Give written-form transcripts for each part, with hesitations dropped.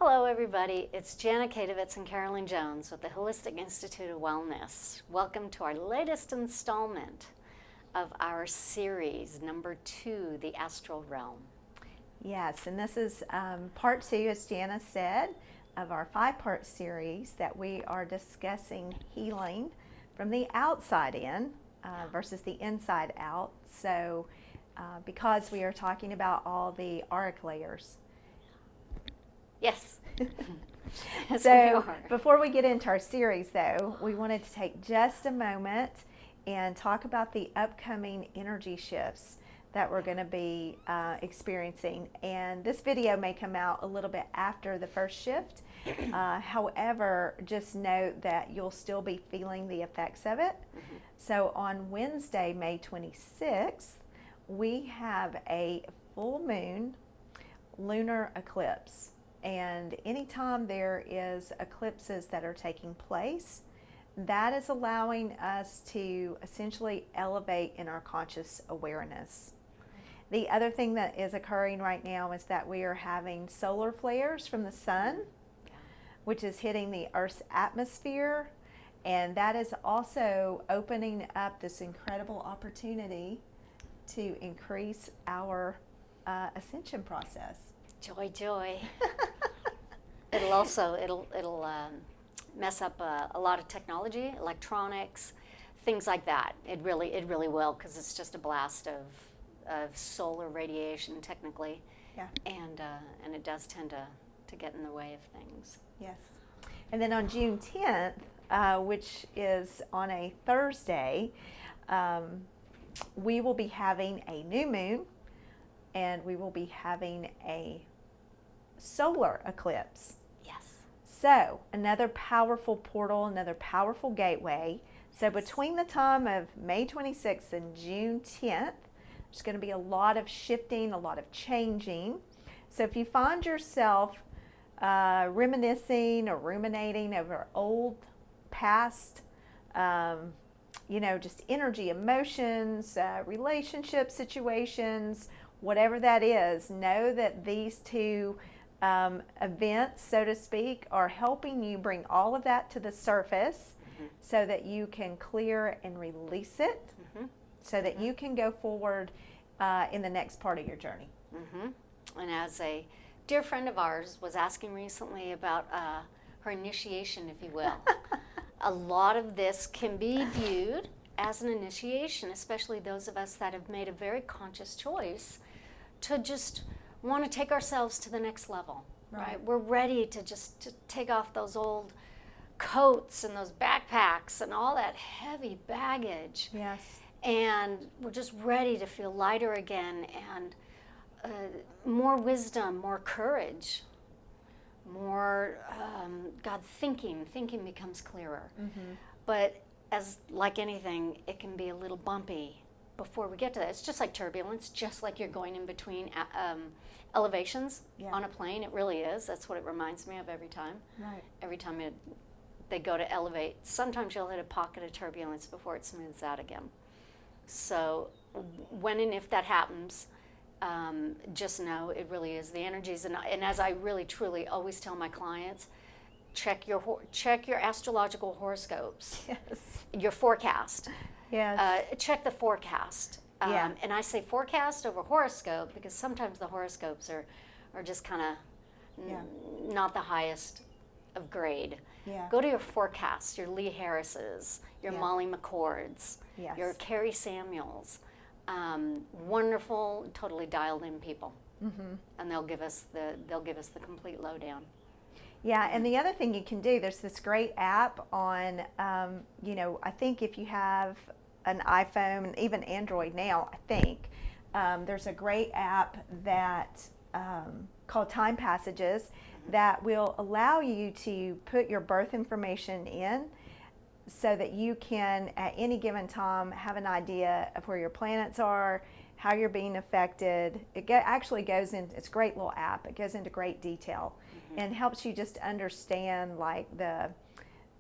Hello everybody, it's Jana Kadovitz and Carolyn Jones with the Holistic Institute of Wellness. Welcome to our latest installment of our series, number 2, The Astral Realm. Yes, and this is part 2, as Jana said, of our 5-part series that we are discussing healing from the outside in versus the inside out. So because we are talking about all the auric layers. Yes. So before we get into our series though, we wanted to take just a moment and talk about the upcoming energy shifts that we're going to be experiencing. And this video may come out a little bit after the first shift. However, just note that you'll still be feeling the effects of it. Mm-hmm. So on Wednesday, May 26th, we have a full moon lunar eclipse. And anytime there is eclipses that are taking place, that is allowing us to essentially elevate in our conscious awareness. The other thing that is occurring right now is that we are having solar flares from the sun, which is hitting the Earth's atmosphere, and that is also opening up this incredible opportunity to increase our ascension process. Joy, joy. It'll mess up a lot of technology, electronics, things like that. It really will, because it's just a blast of solar radiation technically. Yeah. And it does tend to get in the way of things. Yes. And then on June 10th, which is on a Thursday, we will be having a new moon, and we will be having a solar eclipse. Yes. So another powerful portal, another powerful gateway. So between the time of May 26th and June 10th, there's going to be a lot of shifting, a lot of changing. So if you find yourself reminiscing or ruminating over old past, just energy, emotions, relationship situations, whatever that is, know that these two events, so to speak, are helping you bring all of that to the surface. Mm-hmm. So that you can clear and release it. Mm-hmm. So that you can go forward in the next part of your journey. Mm-hmm. And as a dear friend of ours was asking recently about her initiation, if you will, a lot of this can be viewed as an initiation, especially those of us that have made a very conscious choice to just want to take ourselves to the next level, right? We're ready to take off those old coats and those backpacks and all that heavy baggage. Yes. And we're just ready to feel lighter again, and more wisdom, more courage, more thinking becomes clearer. Mm-hmm. But as like anything, it can be a little bumpy before we get to that. It's just like turbulence, just like you're going in between elevations on a plane. It really is. That's what it reminds me of every time. Right. Every time they go to elevate, sometimes you'll hit a pocket of turbulence before it smooths out again. So when and if that happens, just know it really is the energies. And as I really truly always tell my clients, check your astrological horoscopes. Yes. Your forecast. Yes. Check the forecast. And I say forecast over horoscope because sometimes the horoscopes are just kind of not the highest of grade. Yeah. Go to your forecast, your Lee Harris's, your Molly McCord's, your Carrie Samuels. Wonderful, totally dialed in people. Mm-hmm. And they'll give us the complete lowdown. Yeah, and the other thing you can do, there's this great app on, I think if you have an iPhone, and even Android now, I think, there's a great app that called Time Passages that will allow you to put your birth information in so that you can, at any given time, have an idea of where your planets are, how you're being affected. It actually goes in, it's a great little app. It goes into great detail. Mm-hmm. And helps you just understand like the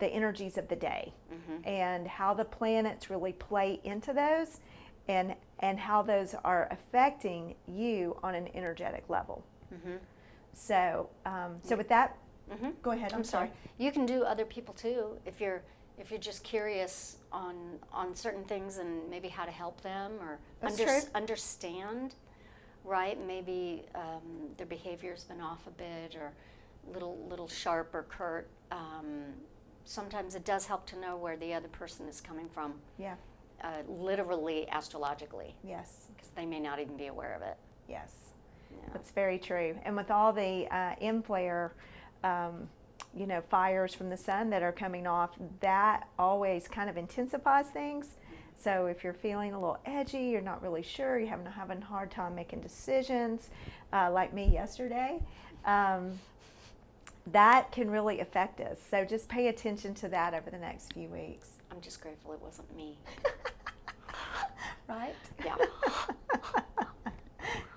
energies of the day. Mm-hmm. And how the planets really play into those, and how those are affecting you on an energetic level. Mm-hmm. So with that, go ahead. I'm sorry. You can do other people too if you're just curious on certain things and maybe how to help them or understand, right? Maybe their behavior's been off a bit or little sharp or curt. Sometimes it does help to know where the other person is coming from. Yeah. Literally, astrologically. Yes. Because they may not even be aware of it. Yes. Yeah. That's very true. And with all the flare, fires from the sun that are coming off, that always kind of intensifies things. So if you're feeling a little edgy, you're not really sure, you're having a hard time making decisions, like me yesterday, that can really affect us. So just pay attention to that over the next few weeks. I'm just grateful it wasn't me. Right? Yeah.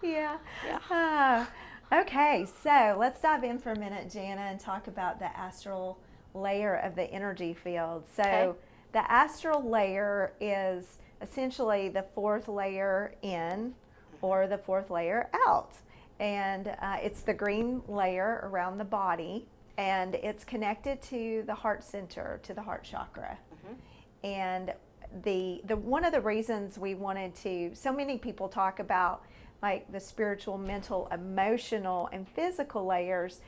Yeah. Yeah. Okay, so let's dive in for a minute, Jana, and talk about the astral layer of the energy field. So the astral layer is essentially the fourth layer in or the fourth layer out. And it's the green layer around the body, and it's connected to the heart center, to the heart chakra. And the one of the reasons we wanted to, so many people talk about like the spiritual, mental, emotional, and physical layers,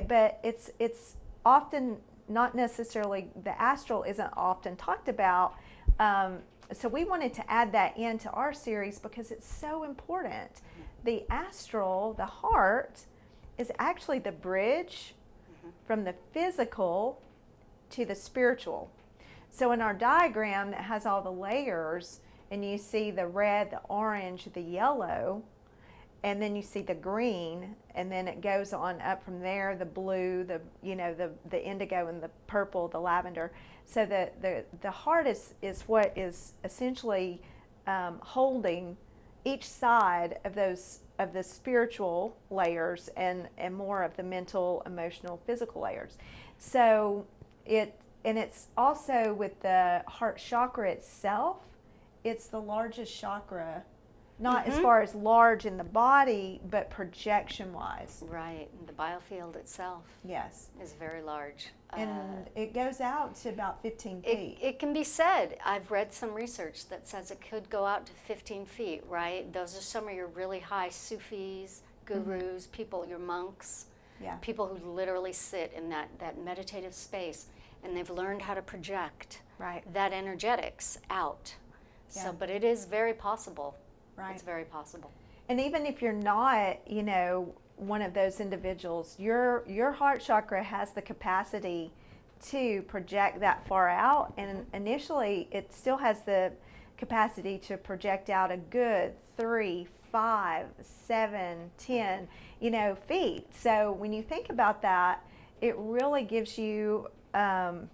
but it's often not necessarily, the astral isn't often talked about. So we wanted to add that into our series because it's so important. The astral, the heart, is actually the bridge from the physical to the spiritual. So in our diagram that has all the layers, and you see the red, the orange, the yellow, and then you see the green, and then it goes on up from there, the blue, the indigo, and the purple, the lavender. So the heart is what is essentially holding each side of the spiritual layers and more of the mental, emotional, physical layers. So it's also with the heart chakra itself, it's the largest chakra, not as far as large in the body, but projection-wise. Right. The biofield itself is very large. And it goes out to about 15 feet. It can be said. I've read some research that says it could go out to 15 feet, right? Those are some of your really high Sufis, gurus, people, your monks, people who literally sit in that meditative space, and they've learned how to project that energetics out. So, but it is very possible. Right. It's very possible. And even if you're not, one of those individuals, your heart chakra has the capacity to project that far out, and initially it still has the capacity to project out a good 3, 5, 7, 10, feet. So when you think about that, it really gives you an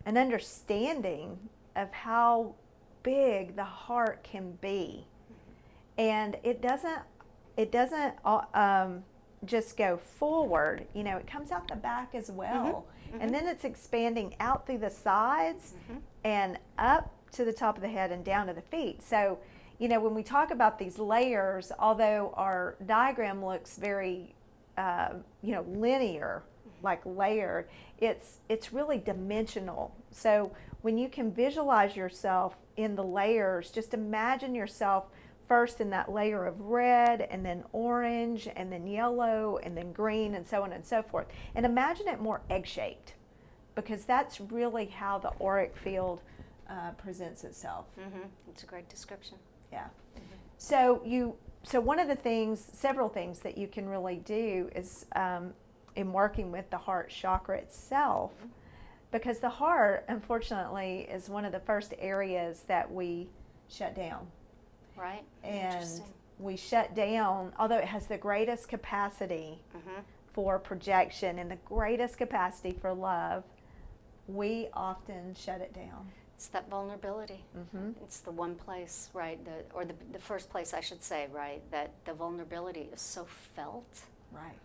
understanding of how big the heart can be. And it doesn't just go forward, it comes out the back as well. And then it's expanding out through the sides and up to the top of the head and down to the feet. So, when we talk about these layers, although our diagram looks very, linear, like layered, it's really dimensional. So when you can visualize yourself in the layers, just imagine yourself first in that layer of red, and then orange, and then yellow, and then green, and so on and so forth. And imagine it more egg-shaped, because that's really how the auric field presents itself. It's a great description. Yeah. So one of the things, several things that you can really do is in working with the heart chakra itself, because the heart, unfortunately, is one of the first areas that we shut down. Right. And we shut down, although it has the greatest capacity for projection and the greatest capacity for love, we often shut it down. It's that vulnerability. It's the one place, right, the first place, I should say, right, that the vulnerability is so felt. Right.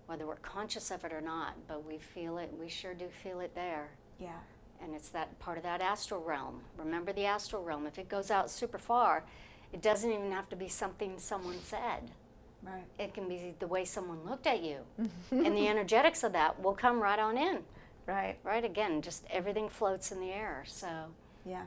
Whether we're conscious of it or not, but we feel it, we sure do feel it there. Yeah. And it's that part of that astral realm. Remember the astral realm. If it goes out super far, it doesn't even have to be something someone said. Right. It can be the way someone looked at you. And the energetics of that will come right on in. Right. Right, again, just everything floats in the air. So, Yeah.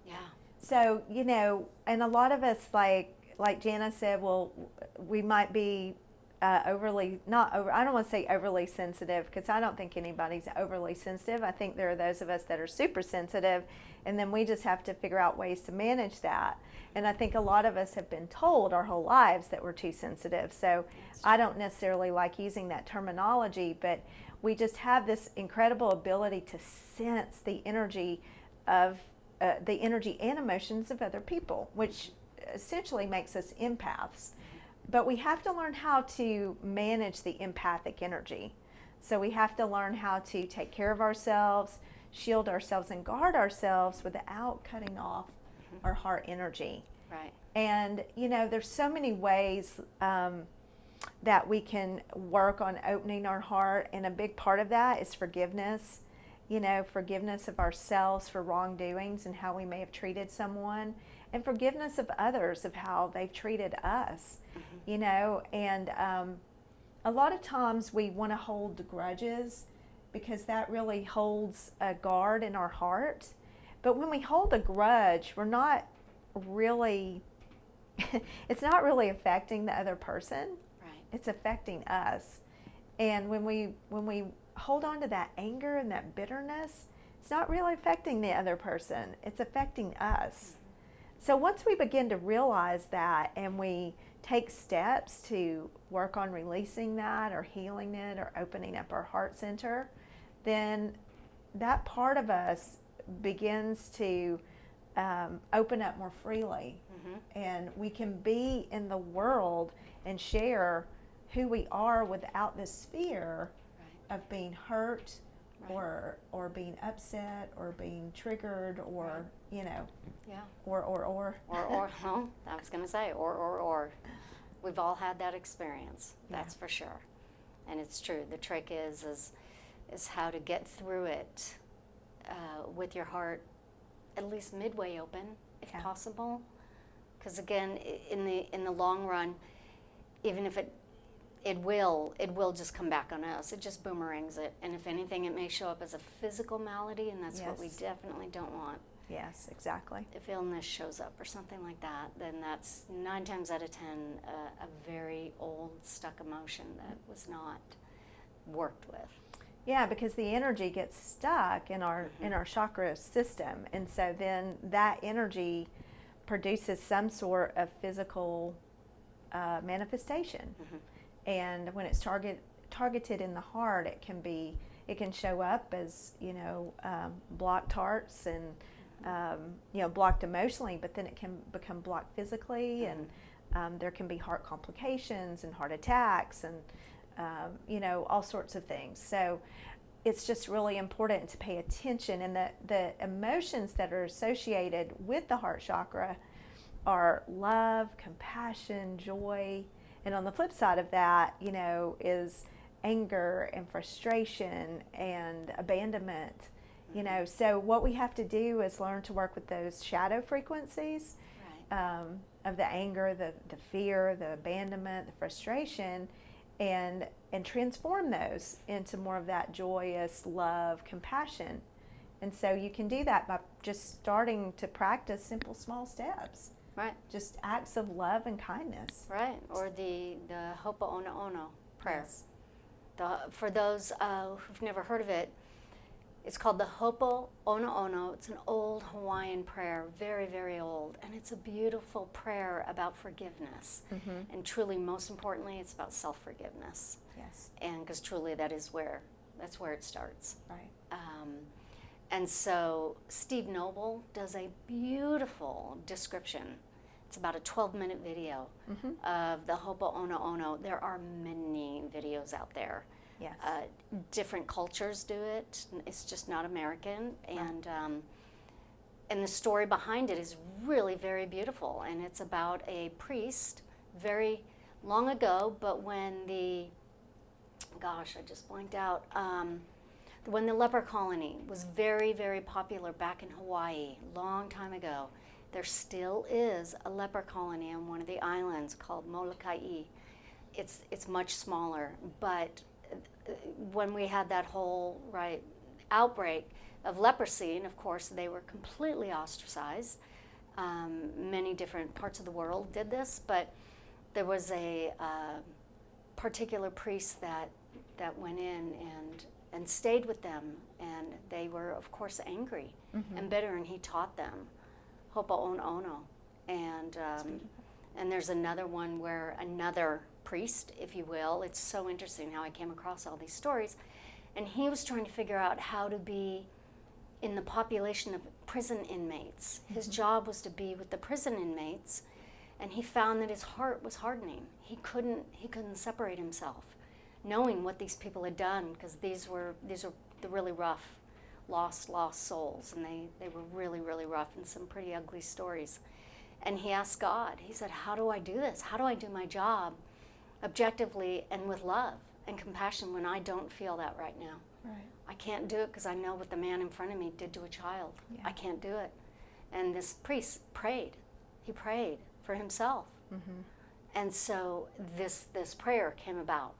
yeah. So, you know, and a lot of us, like Jana said, well, we might be overly, not over, I don't want to say overly sensitive, because I don't think anybody's overly sensitive. I think there are those of us that are super sensitive, and then we just have to figure out ways to manage that. And I think a lot of us have been told our whole lives that we're too sensitive. So I don't necessarily like using that terminology, but we just have this incredible ability to sense the energy of the energy and emotions of other people, which essentially makes us empaths. But we have to learn how to manage the empathic energy. So we have to learn how to take care of ourselves, shield ourselves, and guard ourselves without cutting off our heart energy. Right. And, you know, there's so many ways that we can work on opening our heart, and a big part of that is forgiveness. You know, forgiveness of ourselves for wrongdoings and how we may have treated someone, and forgiveness of others of how they've treated us. You know, and a lot of times we want to hold grudges because that really holds a guard in our heart. But when we hold a grudge, we're not really, it's not really affecting the other person. Right. It's affecting us. And when we hold on to that anger and that bitterness, it's not really affecting the other person. It's affecting us. So once we begin to realize that, and we take steps to work on releasing that or healing it or opening up our heart center, then that part of us begins to open up more freely. And we can be in the world and share who we are without this fear of being hurt or being upset or being triggered or, you know, or. Well, I was going to say, or. We've all had that experience, that's for sure. And it's true. The trick is how to get through it with your heart at least midway open, if possible. Because again, in the long run, even if it will just come back on us. It just boomerangs it. And if anything, it may show up as a physical malady, and that's what we definitely don't want. Yes, exactly. If illness shows up or something like that, then that's 9 times out of 10 a very old, stuck emotion that was not worked with. Yeah, because the energy gets stuck in our chakra system, and so then that energy produces some sort of physical manifestation. And when it's targeted in the heart, it can show up as, you know, blocked hearts and you know, blocked emotionally, but then it can become blocked physically, and there can be heart complications and heart attacks and you know, all sorts of things. So it's just really important to pay attention, and the emotions that are associated with the heart chakra are love, compassion, joy, and on the flip side of that, you know, is anger and frustration and abandonment. You know, so what we have to do is learn to work with those shadow frequencies of the anger, the fear, the abandonment, the frustration, and transform those into more of that joyous love, compassion. And so you can do that by just starting to practice simple, small steps. Right. Just acts of love and kindness. Right. Or the Ho'oponopono prayer. Yes. For those who've never heard of it, it's called the Ho'oponopono. It's an old Hawaiian prayer, very, very old. And it's a beautiful prayer about forgiveness. And truly, most importantly, it's about self-forgiveness. Yes. And because truly that's where it starts. Right. And so Steve Noble does a beautiful description. It's about a 12-minute video of the Ho'oponopono. There are many videos out there. Yes. Different cultures do it. It's just not American. And the story behind it is really very beautiful. And it's about a priest very long ago, but when I just blanked out. When the leper colony was very, very popular back in Hawaii, long time ago, there still is a leper colony on one of the islands called Molokai. it's much smaller. But when we had that whole outbreak of leprosy, and of course they were completely ostracized. Many different parts of the world did this, but there was a particular priest that went in and stayed with them, and they were, of course, angry and bitter, and he taught them Hopa on Ono. And there's another one where another priest, if you will, it's so interesting how I came across all these stories, and he was trying to figure out how to be in the population of prison inmates. His job was to be with the prison inmates, and he found that his heart was hardening. He couldn't separate himself, knowing what these people had done, because these were the really rough, lost souls, and they were really, really rough and some pretty ugly stories. And he asked God, he said, how do I do this? How do I do my job objectively and with love and compassion when I don't feel that right now? Right. I can't do it because I know what the man in front of me did to a child. Yeah. I can't do it. And this priest prayed. He prayed for himself. And so this prayer came about.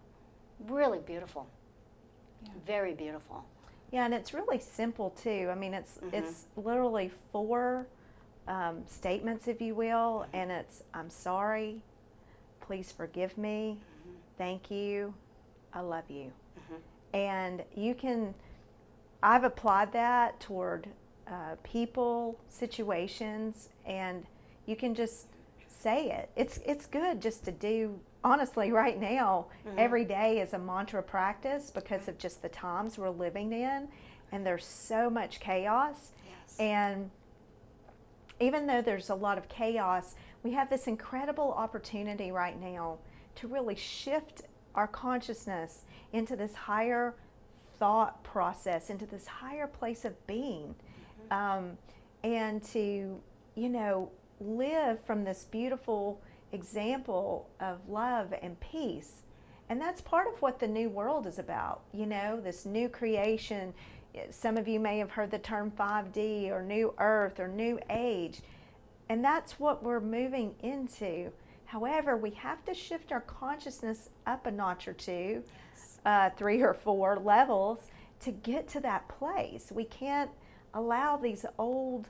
Really beautiful. Yeah. Very beautiful. Yeah, and it's really simple too. I mean, it's literally 4 statements, if you will, and it's I'm sorry, please forgive me, thank you, I love you. And you can, I've applied that toward people, situations, and you can just say it. It's good just to do, honestly, right now, every day is a mantra practice because of just the times we're living in, and there's so much chaos. Yes. And even though there's a lot of chaos, we have this incredible opportunity right now to really shift our consciousness into this higher thought process, into this higher place of being, and to, live from this beautiful example of love and peace. And that's part of what the new world is about, this new creation. Some of you may have heard the term 5D or new earth or new age, and that's what we're moving into. However, we have to shift our consciousness up a notch or 2, 3 or 4 levels to get to that place. We can't allow these old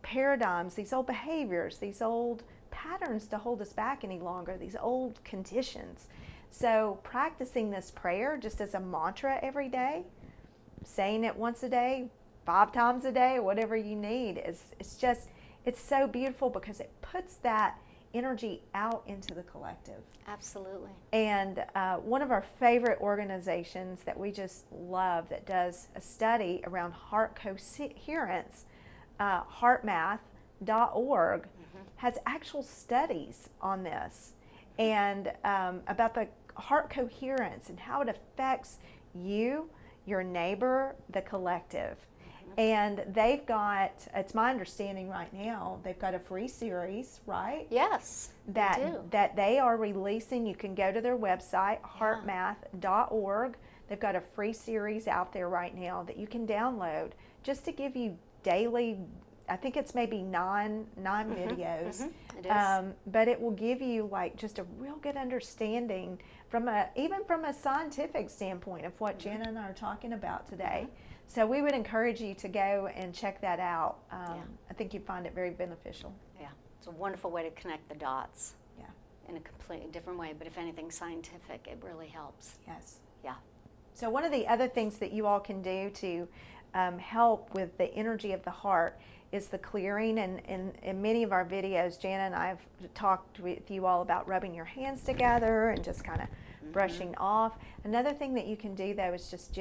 paradigms, these old behaviors, these old patterns to hold us back any longer, these old conditions. So practicing this prayer just as a mantra every day, saying it once a day, 5 times a day, whatever you need, it's so beautiful because it puts that energy out into the collective. Absolutely. And one of our favorite organizations that we just love that does a study around heart coherence, heartmath.org, has actual studies on this and about the heart coherence and how it affects you, your neighbor, the collective. And they've got, it's my understanding right now, they've got a free series, right? Yes, that they are releasing. You can go to their website, heartmath.org. They've got a free series out there right now that you can download just to give you daily, I think it's maybe 9 videos. It is. But it will give you just a real good understanding even from a scientific standpoint of what Jana and I are talking about today. So we would encourage you to go and check that out. I think you'd find it very beneficial. Yeah, it's a wonderful way to connect the dots. Yeah. In a completely different way, but if anything scientific, it really helps. Yes. Yeah. So one of the other things that you all can do to help with the energy of the heart is the clearing. And in many of our videos, Jana and I have talked with you all about rubbing your hands together and just kind of brushing off. Another thing that you can do, though, is just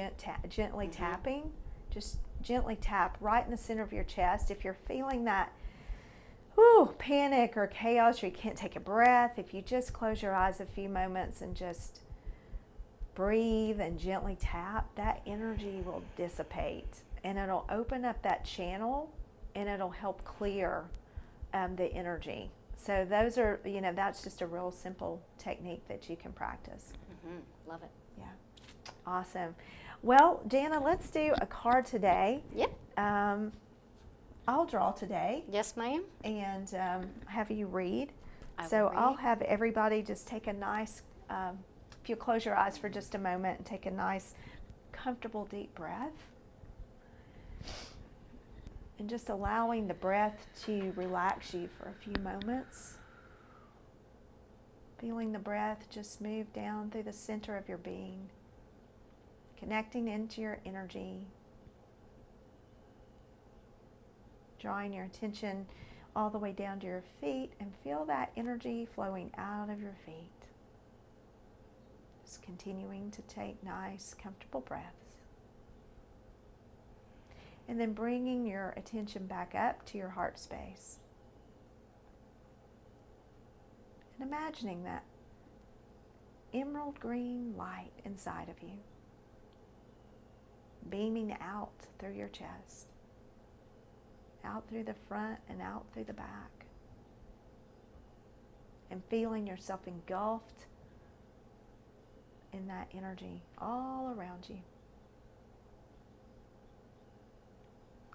gently tapping. Just gently tap right in the center of your chest. If you're feeling that panic or chaos, or you can't take a breath, if you just close your eyes a few moments and just breathe and gently tap, that energy will dissipate and it'll open up that channel and it'll help clear the energy. So those are, that's just a real simple technique that you can practice. Love it. Yeah. Awesome. Well, Jana, let's do a card today. Yep. I'll draw today. Yes, ma'am. And have you read. I will So read. I'll have everybody just take a nice if you close your eyes for just a moment and take a nice, comfortable, deep breath. And just allowing the breath to relax you for a few moments. Feeling the breath just move down through the center of your being. Connecting into your energy. Drawing your attention all the way down to your feet and feel that energy flowing out of your feet. Just continuing to take nice, comfortable breaths. And then bringing your attention back up to your heart space. And imagining that emerald green light inside of you, beaming out through your chest, out through the front and out through the back, and feeling yourself engulfed in that energy all around you.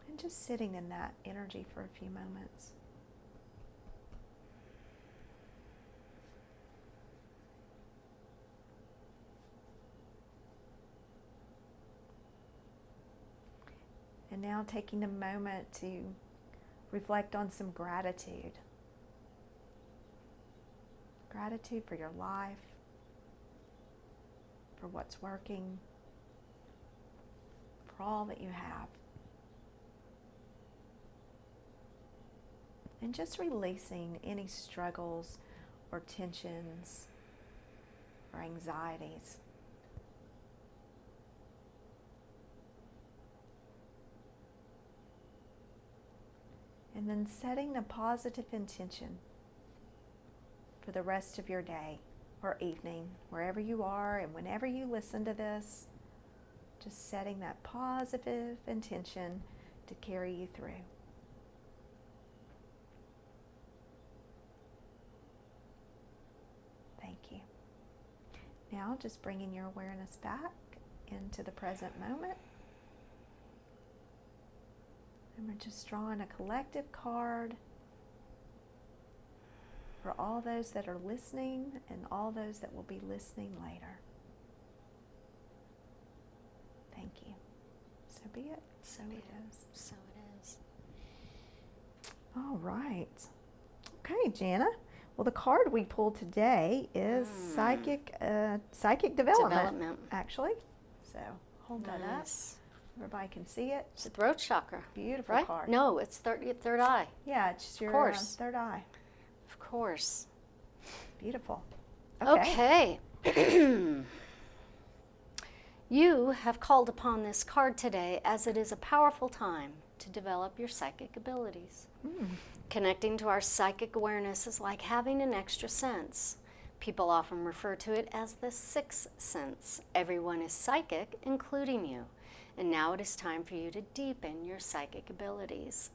And just sitting in that energy for a few moments. And now taking a moment to reflect on some gratitude. Gratitude for your life, for what's working, for all that you have. And just releasing any struggles or tensions or anxieties. And then setting a positive intention for the rest of your day or evening, wherever you are and whenever you listen to this, just setting that positive intention to carry you through. Thank you. Now just bringing your awareness back into the present moment. And we're just drawing a collective card for all those that are listening and all those that will be listening later. Thank you. So be it. So it is. So it is. All right. Okay, Jana. Well, the card we pulled today is psychic development, actually. So hold that up. Everybody can see it. It's the throat chakra. Beautiful right? card. No, it's third eye. Yeah, it's your third eye. Of course. Beautiful. Okay. You have called upon this card today as it is a powerful time to develop your psychic abilities. Connecting to our psychic awareness is like having an extra sense. People often refer to it as the sixth sense. Everyone is psychic, including you. And now it is time for you to deepen your psychic abilities.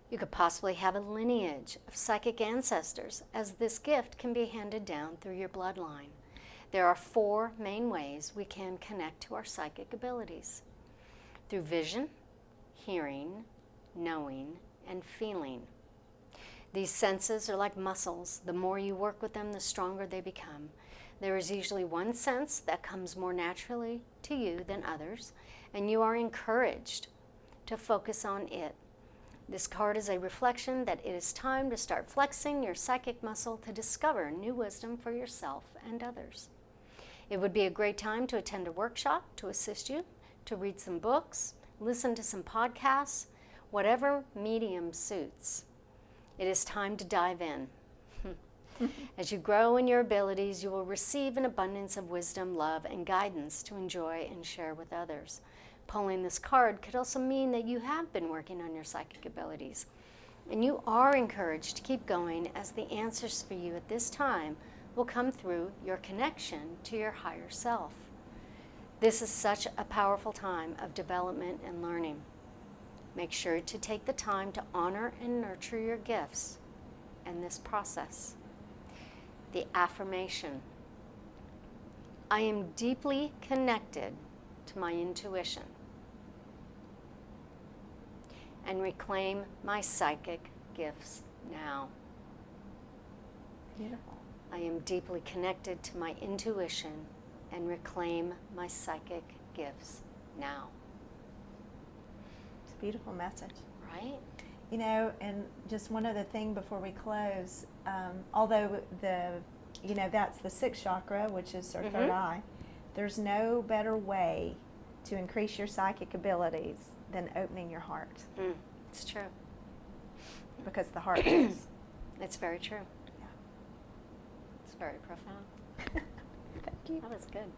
You could possibly have a lineage of psychic ancestors, as this gift can be handed down through your bloodline. There are 4 main ways we can connect to our psychic abilities: through vision, hearing, knowing, and feeling. These senses are like muscles. The more you work with them, the stronger they become. There is usually one sense that comes more naturally to you than others, and you are encouraged to focus on it. This card is a reflection that it is time to start flexing your psychic muscle to discover new wisdom for yourself and others. It would be a great time to attend a workshop to assist you, to read some books, listen to some podcasts, whatever medium suits. It is time to dive in. As you grow in your abilities, you will receive an abundance of wisdom, love, and guidance to enjoy and share with others. Pulling this card could also mean that you have been working on your psychic abilities, and you are encouraged to keep going, as the answers for you at this time will come through your connection to your higher self. This is such a powerful time of development and learning. Make sure to take the time to honor and nurture your gifts and this process. The affirmation: I am deeply connected to my intuition and reclaim my psychic gifts now. Beautiful. I am deeply connected to my intuition and reclaim my psychic gifts now. It's a beautiful message. Right? You know, and just one other thing before we close, although that's the sixth chakra, which is our third eye, there's no better way to increase your psychic abilities than opening your heart. It's true. Because the heart is. It's very true. Yeah. It's very profound. Thank you. That was good.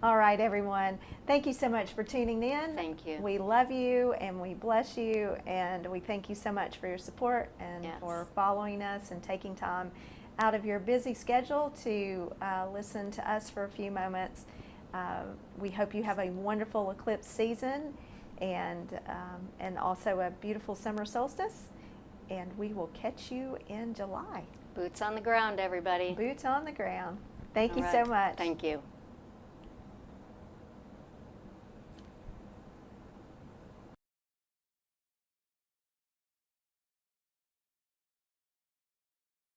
All right, everyone. Thank you so much for tuning in. Thank you. We love you and we bless you, and we thank you so much for your support and for following us and taking time out of your busy schedule to listen to us for a few moments. We hope you have a wonderful eclipse season and also a beautiful summer solstice, and we will catch you in July. Boots on the ground, everybody. Boots on the ground. Thank you All so right. much. Thank you.